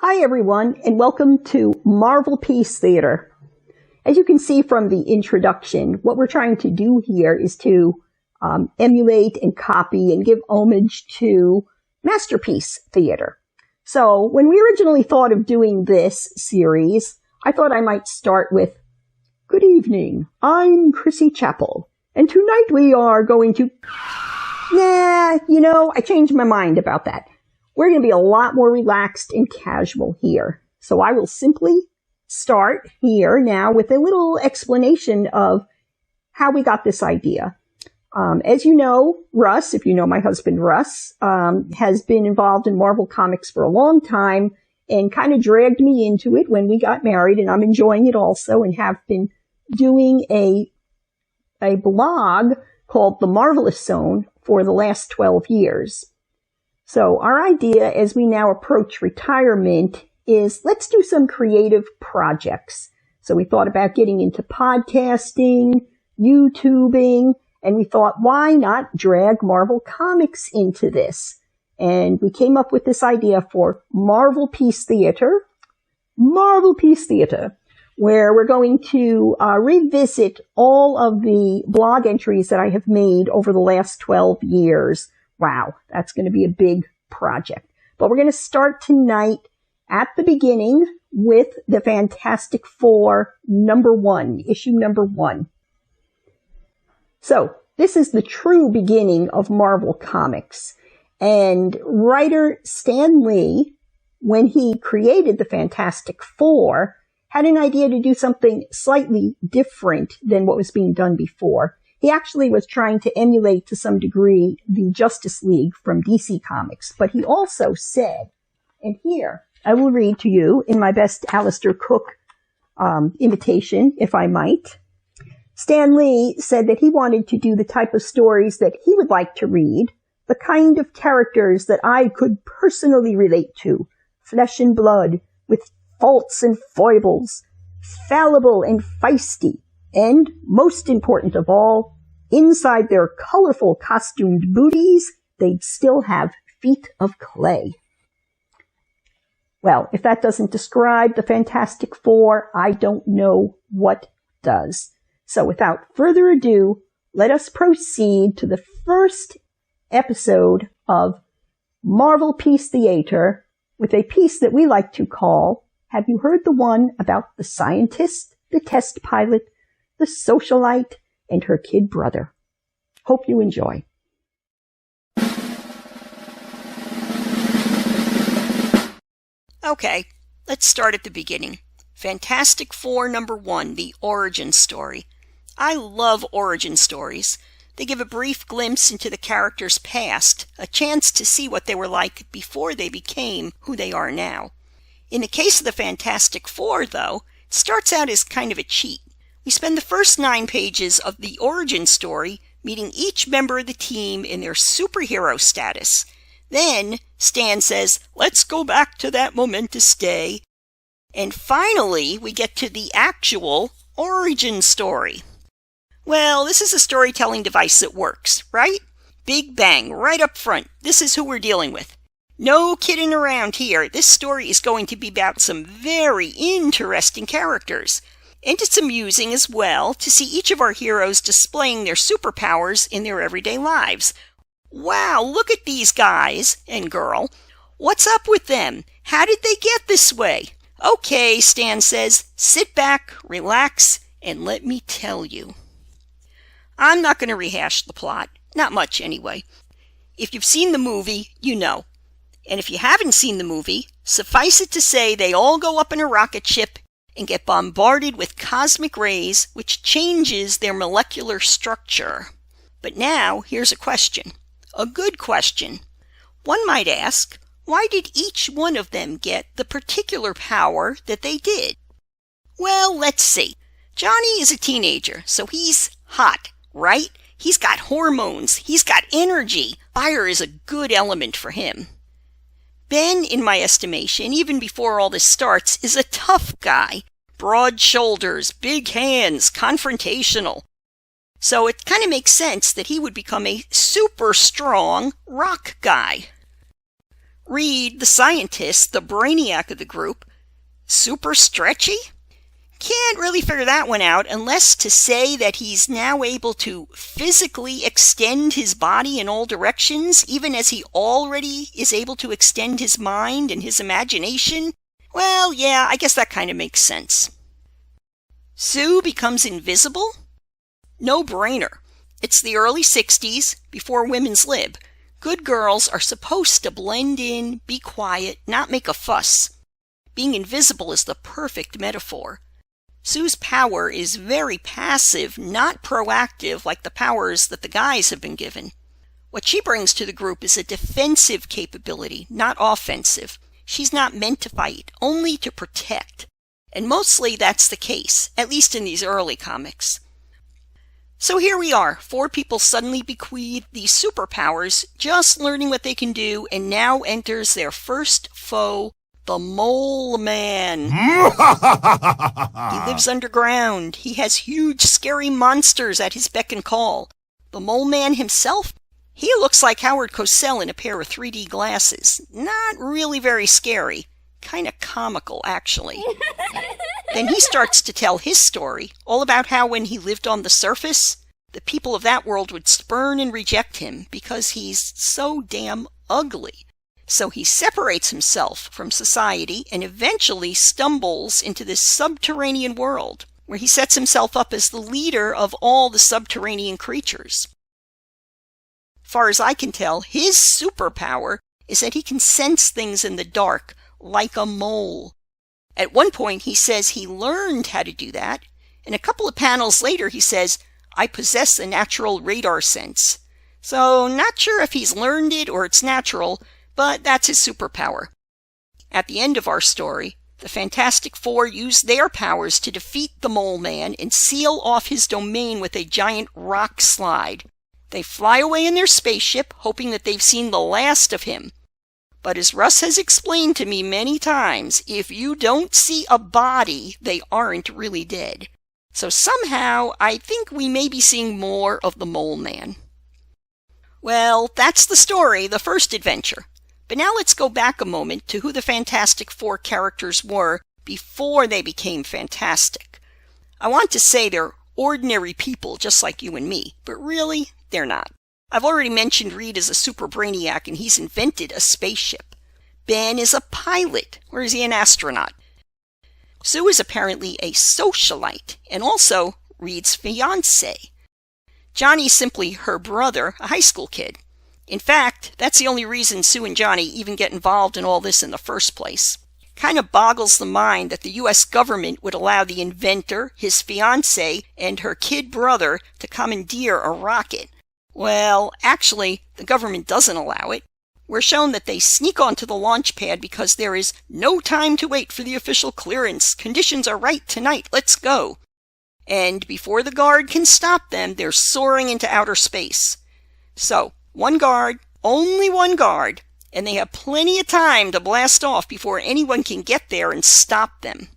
Hi everyone, and welcome to Marvelpiece Theater. As you can see from the introduction, what we're trying to do here is to emulate and copy and give homage to Masterpiece Theater. So when we originally thought of doing this series, I thought I might start with, "Good evening, I'm Chrissy Chappell, and tonight we are going to..." I changed my mind about that. We're going to be a lot more relaxed and casual here. So I will simply start here now with a little explanation of how we got this idea. As you know, Russ, if you know my husband Russ, has been involved in Marvel Comics for a long time and kind of dragged me into it when we got married, and I'm enjoying it also and have been doing a blog called The Marvelous Zone for the last 12 years. So our idea as we now approach retirement is let's do some creative projects. So we thought about getting into podcasting, YouTubing, and we thought, why not drag Marvel Comics into this? And we came up with this idea for Marvelpiece Theater, where we're going to revisit all of the blog entries that I have made over the last 12 years. Wow, that's going to be a big project. But we're going to start tonight at the beginning with the Fantastic Four issue number 1. So this is the true beginning of Marvel Comics. And writer Stan Lee, when he created the Fantastic Four, had an idea to do something slightly different than what was being done before. He actually was trying to emulate to some degree the Justice League from DC Comics, but he also said, and here I will read to you in my best Alistair Cook imitation, if I might. Stan Lee said that he wanted to do the type of stories that he would like to read, the kind of characters that I could personally relate to, flesh and blood, with faults and foibles, fallible and feisty, and, most important of all, inside their colorful costumed booties, they'd still have feet of clay. Well, if that doesn't describe the Fantastic Four, I don't know what does. So without further ado, let us proceed to the first episode of Marvelpiece Theater with a piece that we like to call, have you heard the one about the scientist, the test pilot, the socialite, and her kid brother? Hope you enjoy. Okay, let's start at the beginning. Fantastic Four number 1, the origin story. I love origin stories. They give a brief glimpse into the character's past, a chance to see what they were like before they became who they are now. In the case of the Fantastic Four, though, it starts out as kind of a cheat. We spend the first 9 pages of the origin story meeting each member of the team in their superhero status. Then Stan says, let's go back to that momentous day. And finally, we get to the actual origin story. Well, this is a storytelling device that works, right? Big bang, right up front. This is who we're dealing with. No kidding around here. This story is going to be about some very interesting characters. And it's amusing as well to see each of our heroes displaying their superpowers in their everyday lives. Wow, look at these guys and girl. What's up with them? How did they get this way? Okay, Stan says, sit back, relax, and let me tell you. I'm not going to rehash the plot. Not much, anyway. If you've seen the movie, you know. And if you haven't seen the movie, suffice it to say they all go up in a rocket ship and get bombarded with cosmic rays, which changes their molecular structure. But now, here's a question. A good question. One might ask, why did each one of them get the particular power that they did? Well, let's see. Johnny is a teenager, so he's hot, right? He's got hormones. He's got energy. Fire is a good element for him. Ben, in my estimation, even before all this starts, is a tough guy. Broad shoulders, big hands, confrontational. So it kind of makes sense that he would become a super strong rock guy. Reed, the scientist, the brainiac of the group, super stretchy? Can't really figure that one out unless to say that he's now able to physically extend his body in all directions, even as he already is able to extend his mind and his imagination. Well, yeah, I guess that kind of makes sense. Sue becomes invisible? No brainer. It's the early 60s, before women's lib. Good girls are supposed to blend in, be quiet, not make a fuss. Being invisible is the perfect metaphor. Sue's power is very passive, not proactive like the powers that the guys have been given. What she brings to the group is a defensive capability, not offensive. She's not meant to fight, only to protect. And mostly that's the case, at least in these early comics. So here we are, 4 people suddenly bequeathed these superpowers, just learning what they can do, and now enters their first foe, the Mole Man. He lives underground. He has huge, scary monsters at his beck and call. The Mole Man himself? He looks like Howard Cosell in a pair of 3D glasses. Not really very scary. Kind of comical, actually. Then he starts to tell his story, all about how when he lived on the surface, the people of that world would spurn and reject him because he's so damn ugly. So he separates himself from society and eventually stumbles into this subterranean world, where he sets himself up as the leader of all the subterranean creatures. Far as I can tell, his superpower is that he can sense things in the dark, like a mole. At one point he says he learned how to do that, and a couple of panels later he says, "I possess a natural radar sense." So not sure if he's learned it or it's natural, but that's his superpower. At the end of our story, the Fantastic Four use their powers to defeat the Mole Man and seal off his domain with a giant rock slide. They fly away in their spaceship, hoping that they've seen the last of him. But as Russ has explained to me many times, if you don't see a body, they aren't really dead. So somehow, I think we may be seeing more of the Mole Man. Well, that's the story, the first adventure. But now let's go back a moment to who the Fantastic Four characters were before they became fantastic. I want to say they're ordinary people just like you and me, but really, they're not. I've already mentioned Reed is a super brainiac and he's invented a spaceship. Ben is a pilot, or is he an astronaut? Sue is apparently a socialite, and also Reed's fiancé. Johnny's simply her brother, a high school kid. In fact, that's the only reason Sue and Johnny even get involved in all this in the first place. Kind of boggles the mind that the U.S. government would allow the inventor, his fiancé, and her kid brother to commandeer a rocket. Well, actually, the government doesn't allow it. We're shown that they sneak onto the launch pad because there is no time to wait for the official clearance. Conditions are right tonight. Let's go. And before the guard can stop them, they're soaring into outer space. So, one guard, only one guard, and they have plenty of time to blast off before anyone can get there and stop them.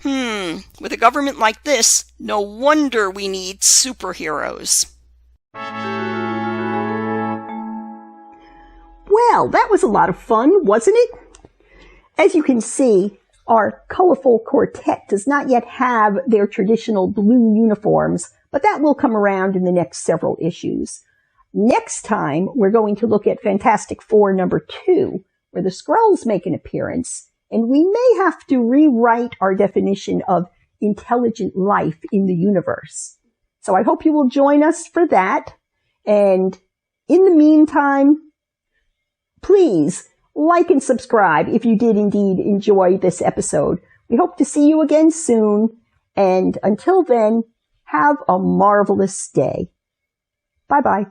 With a government like this, no wonder we need superheroes. Well, that was a lot of fun, wasn't it? As you can see, our colorful quartet does not yet have their traditional blue uniforms, but that will come around in the next several issues. Next time, we're going to look at Fantastic Four number 2, where the Skrulls make an appearance, and we may have to rewrite our definition of intelligent life in the universe. So I hope you will join us for that. And in the meantime, please like and subscribe if you did indeed enjoy this episode. We hope to see you again soon. And until then, have a marvelous day. Bye-bye.